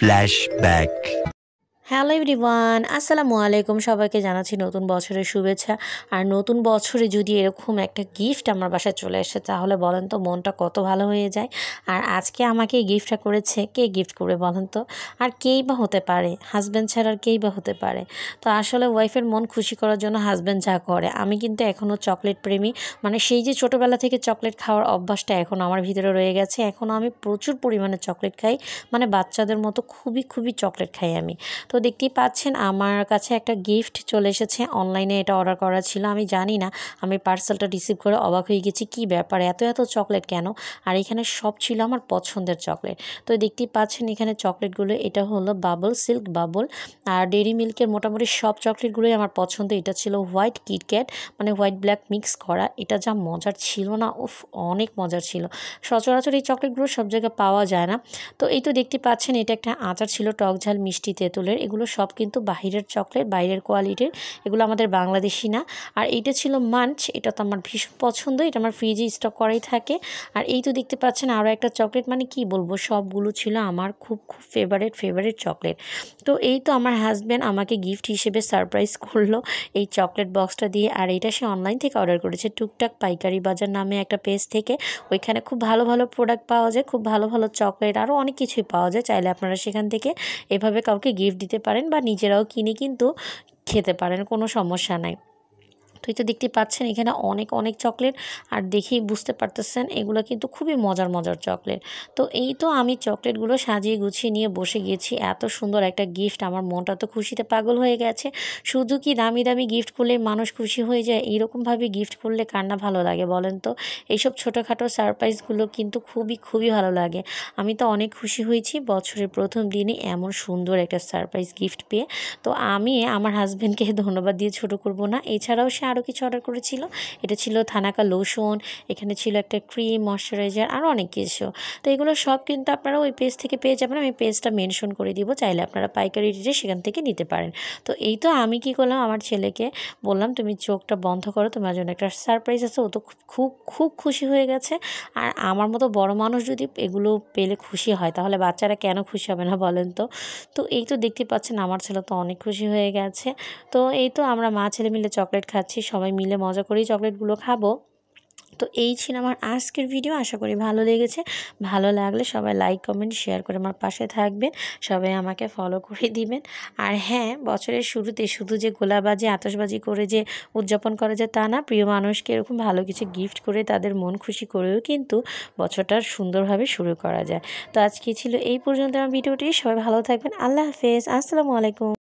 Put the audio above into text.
Flashback. Hello everyone, আসসালামু আলাইকুম। সবাইকে জানাচ্ছি নতুন বছরের শুভেচ্ছা। আর নতুন বছরে যদি এরকম একটা গিফট আমার বাসায় চলে আসে তাহলে বলেন তো মনটা কত ভালো হয়ে যায়। আর আজকে আমাকে গিফটটা করেছে কে, গিফট করে বলেন তো? আর কেই বা হতে পারে, হাজব্যান্ড ছাড়া আর কেই বা হতে পারে? তো আসলে ওয়াইফের মন খুশি করার জন্য হাজব্যান্ড যা করে, আমি কিন্তু এখনও চকলেট প্রেমী। মানে সেই যে ছোটোবেলা থেকে চকলেট খাওয়ার অভ্যাসটা এখন আমার ভিতরে রয়ে গেছে। এখনও আমি প্রচুর পরিমাণে চকলেট খাই, মানে বাচ্চাদের মতো খুবই খুবই চকলেট খাই আমি। তো দেখতেই পাচ্ছেন আমার কাছে একটা গিফট চলে এসেছে, অনলাইনে এটা অর্ডার করা ছিল। আমি জানি না, আমি পার্সেলটা রিসিভ করে অবাক হয়ে গেছি, কি ব্যাপার এত এত চকলেট কেন? আর এখানে সব ছিল আমার পছন্দের চকলেট। তো দেখতেই পাচ্ছেন এখানে চকলেটগুলো, এটা হলো বাবল, সিল্ক বাবল। আর ডেইরি মিল্কের মোটামুটি সব চকলেটগুলোই আমার পছন্দ। এটা ছিল হোয়াইট কিটক্যাট, মানে হোয়াইট ব্ল্যাক মিক্স করা। এটা যা মজার ছিল না, উফ অনেক মজার ছিল। সচরাচর এই চকলেটগুলো সব জায়গায় পাওয়া যায় না। তো এই তো দেখতে পাচ্ছেন এটা একটা আচার ছিল, টক ঝাল মিষ্টি তেঁতুলের। এগুলো সব কিন্তু বাহিরের চকলেট, বাইরের কোয়ালিটির, এগুলো আমাদের বাংলাদেশি না। আর এইটা ছিল মাঞ্চ, এটা তো আমার ভীষণ পছন্দ, এটা আমার ফ্রিজে স্টক করাই থাকে। আর এই তো দেখতে পাচ্ছেন আরও একটা চকলেট, মানে কি বলবো, সবগুলো ছিল আমার খুব খুব ফেভারিট চকলেট। তো এই তো আমার হাজব্যান্ড আমাকে গিফট হিসেবে সারপ্রাইজ করলো এই চকলেট বক্সটা দিয়ে। আর এটা সে অনলাইন থেকে অর্ডার করেছে, টুকটাক পাইকারি বাজার নামে একটা পেজ থেকে। ওইখানে খুব ভালো ভালো প্রোডাক্ট পাওয়া যায়, খুব ভালো ভালো চকলেট, আরও অনেক কিছুই পাওয়া যায়। চাইলে আপনারা সেখান থেকে এভাবে কাউকে গিফট দিতে পারেন বা নিজেরাও কিনে কিন্তু খেতে পারেন, কোনো সমস্যা নাই। তো এই তো দেখতে পাচ্ছেন এখানে অনেক অনেক চকলেট, আর দেখেই বুঝতে পারতেছেন এগুলো কিন্তু খুবই মজার মজার চকলেট। তো এই তো আমি চকলেটগুলো সাজিয়ে গুছিয়ে নিয়ে বসে গেছি। এত সুন্দর একটা গিফট, আমার মনটা তো খুশিতে পাগল হয়ে গেছে। শুধু কি দামি দামি গিফট করলে মানুষ খুশি হয়ে যায়? এইরকমভাবে গিফট করলে কার না ভালো লাগে বলেন তো? এইসব ছোটোখাটো সারপ্রাইজগুলো কিন্তু খুবই খুবই ভালো লাগে। আমি তো অনেক খুশি হয়েছি বছরের প্রথম দিনে এমন সুন্দর একটা সারপ্রাইজ গিফট পেয়ে। তো আমি আমার হাজব্যান্ডকে ধন্যবাদ দিয়ে ছোটো করব না। এছাড়াও সে আরও কিছু অর্ডার করেছিল। এটা ছিল থানাকা লোশন, এখানে ছিল একটা ক্রিম, ময়শ্চারাইজার, আরও অনেক কিছু। তো এগুলো সব কিন্তু আপনারা ওই পেজ থেকে পেয়ে যাবেন। আমি পেজটা মেনশন করে দিব, চাইলে আপনারা পাইকারি রেটে সেখান থেকে নিতে পারেন। তো এই তো আমি কি করলাম, আমার ছেলেকে বললাম তুমি চোখটা বন্ধ করো, তোমার জন্য একটা সারপ্রাইজ আছে। ও তো খুব খুব খুশি হয়ে গেছে। আর আমার মতো বড় মানুষ যদি এগুলো পেলে খুশি হয়, তাহলে বাচ্চারা কেন খুশি হবে না বলেন তো? তো এই তো দেখতে পাচ্ছেন আমার ছেলে তো অনেক খুশি হয়ে গেছে। তো এই তো আমরা মা ছেলে মিলে চকলেট খাচ্ছি, সবাই মিলে মজা করেই চকলেটগুলো খাবো। তো এই ছিল আমার আজকের ভিডিও, আশা করি ভালো লেগেছে। ভালো লাগলে সবাই লাইক কমেন্ট শেয়ার করে আমার পাশে থাকবেন, সবাই আমাকে ফলো করে দিবেন। আর হ্যাঁ, বছরের শুরুতে শুধু যে গোলাবাজি আতশবাজি করে যে উদযাপন করা যায় তা না, প্রিয় মানুষকে এরকম ভালো কিছু গিফট করে তাদের মন খুশি করেও কিন্তু বছরটা সুন্দরভাবে শুরু করা যায়। তো আজকে ছিল এই পর্যন্ত আমার ভিডিওটি। সবাই ভালো থাকবেন, আল্লাহ হাফেজ, আসসালামু আলাইকুম।